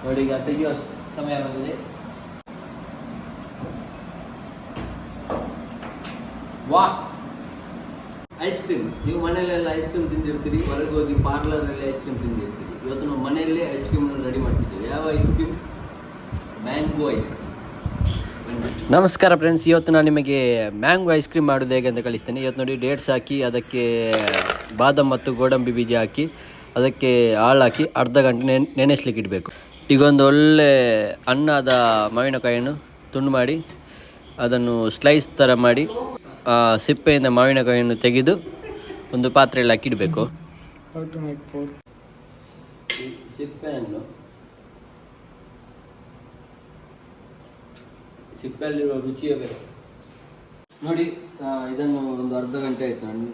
ನೋಡಿ ಈಗ ತೆಗೆಯುವ ಸಮಯ ಬಂದಿದೆ. ವಾ, ಐಸ್ ಕ್ರೀಮ್. ನೀವು ಮನೆಯಲ್ಲೆಲ್ಲ ಐಸ್ ಕ್ರೀಮ್ ತಿಂದಿರ್ತೀರಿ, ಹೊರಗೆ ಹೋಗಿ ಪಾರ್ಲರಲ್ಲಿ ಐಸ್ ಕ್ರೀಮ್ ತಿಂದಿರ್ತೀರಿ. ಇವತ್ತು ನಾವು ಮನೆಯಲ್ಲೇ ಐಸ್ ಕ್ರೀಮ್ ರೆಡಿ ಮಾಡ್ತಿದ್ದೀವಿ. ಯಾವ ice cream? Mango ice cream. ನಮಸ್ಕಾರ ಫ್ರೆಂಡ್ಸ್, ಇವತ್ತು ನಾನು ನಿಮಗೆ ಮ್ಯಾಂಗೋ ಐಸ್ ಕ್ರೀಮ್ ಮಾಡೋದು ಹೇಗೆ ಅಂತ ಕಲಿಸ್ತೇನೆ. ಇವತ್ತು ನೋಡಿ, ಡೇಟ್ಸ್ ಹಾಕಿ ಅದಕ್ಕೆ ಬಾದಾಮ್ ಮತ್ತು ಗೋಡಂಬಿ ಬೀಜ ಹಾಕಿ ಅದಕ್ಕೆ ಹಾಳು ಹಾಕಿ ಅರ್ಧ ಗಂಟೆ ನೆನೆಸ್ಲಿಕ್ಕೆ ಇಡಬೇಕು. ಈಗ ಒಂದು ಒಳ್ಳೆ ಹಣ್ಣಾದ ಮಾವಿನಕಾಯಿಯನ್ನು ತುಂಡು ಮಾಡಿ ಅದನ್ನು ಸ್ಲೈಸ್ ಥರ ಮಾಡಿ ಸಿಪ್ಪೆಯಿಂದ ಮಾವಿನಕಾಯಿಯನ್ನು ತೆಗೆದು ಒಂದು ಪಾತ್ರೆಯಲ್ಲಿ ಹಾಕಿಡಬೇಕು. ಸಿಪ್ಪೆಯಲ್ಲಿರೋ ರುಚಿಯೇ ಬೇರೆ. ನೋಡಿ, ಇದನ್ನು ಒಂದು ಅರ್ಧ ಗಂಟೆ ಆಯಿತು ನಾನು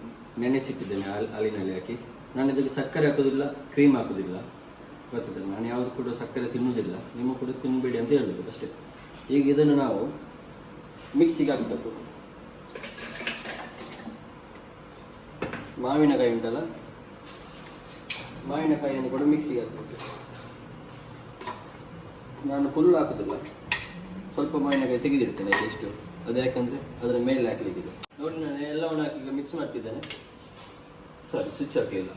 ನೆನೆಸಿಟ್ಟಿದ್ದೇನೆ ಹಾಲಿನಲ್ಲಿ ಹಾಕಿ. ನಾನು ಇದಕ್ಕೆ ಸಕ್ಕರೆ ಹಾಕೋದಿಲ್ಲ, ಕ್ರೀಮ್ ಹಾಕೋದಿಲ್ಲ, ಗೊತ್ತಿಲ್ಲ. ನಾನು ಯಾವುದು ಕೂಡ ಸಕ್ಕರೆ ತಿನ್ನುವುದಿಲ್ಲ, ನೀವು ಕೂಡ ತಿನ್ನಬೇಡಿ ಅಂತ ಹೇಳಬೇಕು ಅಷ್ಟೇ. ಈಗ ಇದನ್ನು ನಾವು ಮಿಕ್ಸಿಗೆ ಹಾಕಬೇಕು. ಮಾವಿನಕಾಯಿ ಉಂಟಲ್ಲ, ಮಾವಿನಕಾಯಿಯನ್ನು ಕೂಡ ಮಿಕ್ಸಿಗೆ ಹಾಕಬೇಕು. ನಾನು ಫುಲ್ ಹಾಕೋದಿಲ್ಲ, ಸ್ವಲ್ಪ ಮಾವಿನಕಾಯಿ ತೆಗೆದಿರ್ತೇನೆ ಇಷ್ಟು. ಅದು ಯಾಕಂದರೆ ಅದರ ಮೇಲೆ ಹಾಕಲಿಕ್ಕಿದೆ. ನೋಡಿ, ನಾನು ಎಲ್ಲವನ್ನು ಹಾಕಿ ಈಗ ಮಿಕ್ಸ್ ಮಾಡ್ತಿದ್ದೇನೆ. ಸಾರಿ, ಸ್ವಿಚ್ ಹಾಕಲಿಲ್ಲ.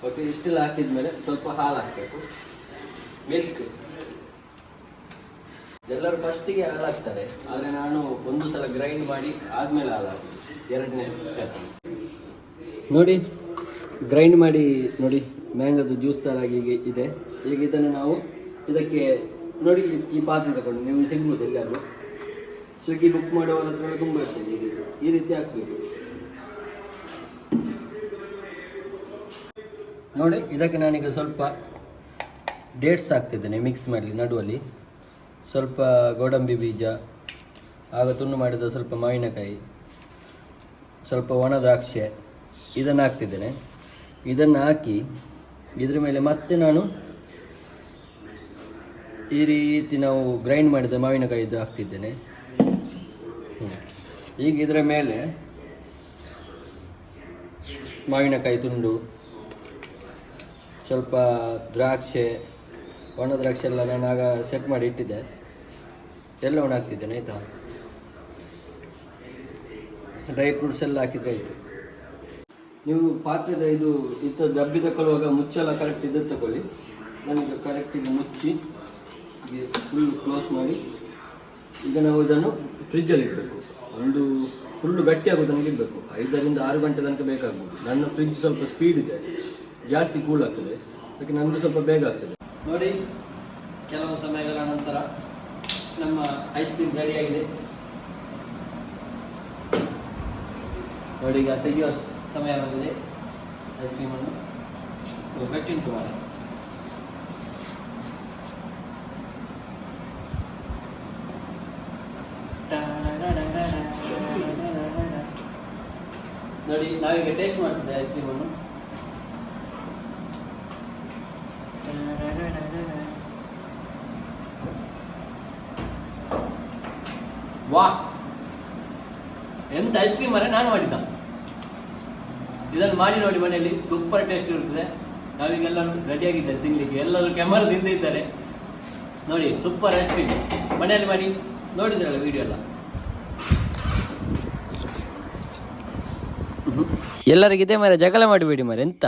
ಓಕೆ, ಇಷ್ಟೆಲ್ಲ ಹಾಕಿದ್ಮೇಲೆ ಸ್ವಲ್ಪ ಹಾಲು ಹಾಕಬೇಕು, ಮಿಲ್ಕ್. ಎಲ್ಲರೂ ಫಸ್ಟಿಗೆ ಹಾಲು ಹಾಕ್ತಾರೆ, ಆದರೆ ನಾನು ಒಂದು ಸಲ ಗ್ರೈಂಡ್ ಮಾಡಿ ಆದಮೇಲೆ ಹಾಲು ಹಾಕ್ತೀನಿ, ಎರಡನೇ ಸ್ಟೆಪ್. ನೋಡಿ, ಗ್ರೈಂಡ್ ಮಾಡಿ ನೋಡಿ, ಮ್ಯಾಂಗೋದು ಜ್ಯೂಸ್ ಥರ ಹೀಗೆ ಇದೆ. ಈಗ ಇದನ್ನು ನಾವು ಇದಕ್ಕೆ ನೋಡಿ, ಈ ಪಾತ್ರೆ ತಗೊಂಡು ನೀವು ಸಿಗ್ಬೋದು ಎಲ್ಲಾದರೂ. ಸ್ವಿಗ್ಗಿ ಬುಕ್ ಮಾಡುವವರ ಹತ್ರ ತುಂಬ ಇರ್ತದೆ. ಈ ರೀತಿ ಹಾಕಬೇಕು. ನೋಡಿ, ಇದಕ್ಕೆ ನಾನೀಗ ಸ್ವಲ್ಪ ಡೇಟ್ಸ್ ಹಾಕ್ತಿದ್ದೇನೆ ಮಿಕ್ಸ್ ಮಾಡಲಿ. ನಡುವಲ್ಲಿ ಸ್ವಲ್ಪ ಗೋಡಂಬಿ ಬೀಜ, ಆಗ ತುಂಡು ಮಾಡಿದ ಸ್ವಲ್ಪ ಮಾವಿನಕಾಯಿ, ಸ್ವಲ್ಪ ಒಣ ದ್ರಾಕ್ಷೆ, ಇದನ್ನು ಹಾಕ್ತಿದ್ದೇನೆ. ಇದನ್ನು ಹಾಕಿ ಇದ್ರ ಮೇಲೆ ಮತ್ತೆ ನಾನು ಈ ರೀತಿ ನಾವು ಗ್ರೈಂಡ್ ಮಾಡಿದ ಮಾವಿನಕಾಯಿದು ಹಾಕ್ತಿದ್ದೇನೆ. ಈಗ ಇದರ ಮೇಲೆ ಮಾವಿನಕಾಯಿ ತುಂಡು, ಸ್ವಲ್ಪ ದ್ರಾಕ್ಷೆ, ಒಣ ದ್ರಾಕ್ಷೆ ಎಲ್ಲ ನಾನು ಆಗ ಸೆಟ್ ಮಾಡಿ ಇಟ್ಟಿದ್ದೆ, ಎಲ್ಲವನ್ನು ಹಾಕ್ತಿದ್ದೇನೆ. ಆಯಿತಾ? ಡ್ರೈ ಫ್ರೂಟ್ಸ್ ಎಲ್ಲ ಹಾಕಿದರೆ ಆಯಿತು. ನೀವು ಪಾತ್ರದ ಇದು ಡಬ್ಬಿ ತಗೊಳ್ಳುವಾಗ ಮುಚ್ಚೆಲ್ಲ ಕರೆಕ್ಟ್ ಇದ್ದು ತಗೊಳ್ಳಿ. ನನಗೆ ಕರೆಕ್ಟಿಗೆ ಮುಚ್ಚಿ ಫುಲ್ ಕ್ಲೋಸ್ ಮಾಡಿ ಈಗ ನಾವು ಇದನ್ನು ಫ್ರಿಜ್ಜಲ್ಲಿ ಇಡಬೇಕು. ಒಂದು ಫುಲ್ಲು ಗಟ್ಟಿ ಆಗೋದು ನನಗೆ ಇಡಬೇಕು. 5 ರಿಂದ 6 ಗಂಟೆ ತನಕ ಬೇಕಾಗ್ಬೋದು. ನನ್ನ ಫ್ರಿಜ್ ಸ್ವಲ್ಪ ಸ್ಪೀಡ್ ಇದೆ, ಜಾಸ್ತಿ ಕೂಲ್ ಆಗ್ತದೆ, ಅದಕ್ಕೆ ನನ್ನದು ಸ್ವಲ್ಪ ಬೇಗ ಆಗ್ತದೆ. ನೋಡಿ, ಕೆಲವು ಸಮಯಗಳ ನಂತರ ನಮ್ಮ ಐಸ್ ಕ್ರೀಮ್ ರೆಡಿಯಾಗಿದೆ. ನೋಡಿ, ಈಗ ತೆಗೆಯುವ ಸಮಯ ಬಂದಿದೆ. ಐಸ್ ಕ್ರೀಮನ್ನು ಗಟ್ಟಿ ಉಂಟು ಮಾಡಿ. ನೋಡಿ, ನಾವೀಗ ಟೇಸ್ಟ್ ಮಾಡ್ತಿದ್ದೆ ಐಸ್ ಕ್ರೀಮನ್ನು. ವಾ, ಎಂತ ಐಸ್ ಕ್ರೀಮ್ ಅರೆ ನಾನು ಮಾಡಿದ್ದ. ಇದನ್ನು ಮಾಡಿ ನೋಡಿ ಮನೆಯಲ್ಲಿ, ಸೂಪರ್ ಟೇಸ್ಟ್ ಇರ್ತದೆ. ನಾವೀಗೆಲ್ಲರೂ ರೆಡಿಯಾಗಿದ್ದಾರೆ ತಿನ್ನಲಿಕ್ಕೆ, ಎಲ್ಲರೂ ಕ್ಯಾಮರಾದಿಂದ ಇದ್ದಾರೆ. ನೋಡಿ, ಸೂಪರ್ ಐಸ್ ಕ್ರೀಮ್ ಮನೆಯಲ್ಲಿ ಮಾಡಿ. ನೋಡಿದ್ರಲ್ಲ ವಿಡಿಯೋ ಎಲ್ಲ. ಎಲ್ಲರಿಗಿದೆ ಮರೆ, ಜಗಳ ಮಾಡಿಬೇಡಿ ಮರೆ. ಎಂತ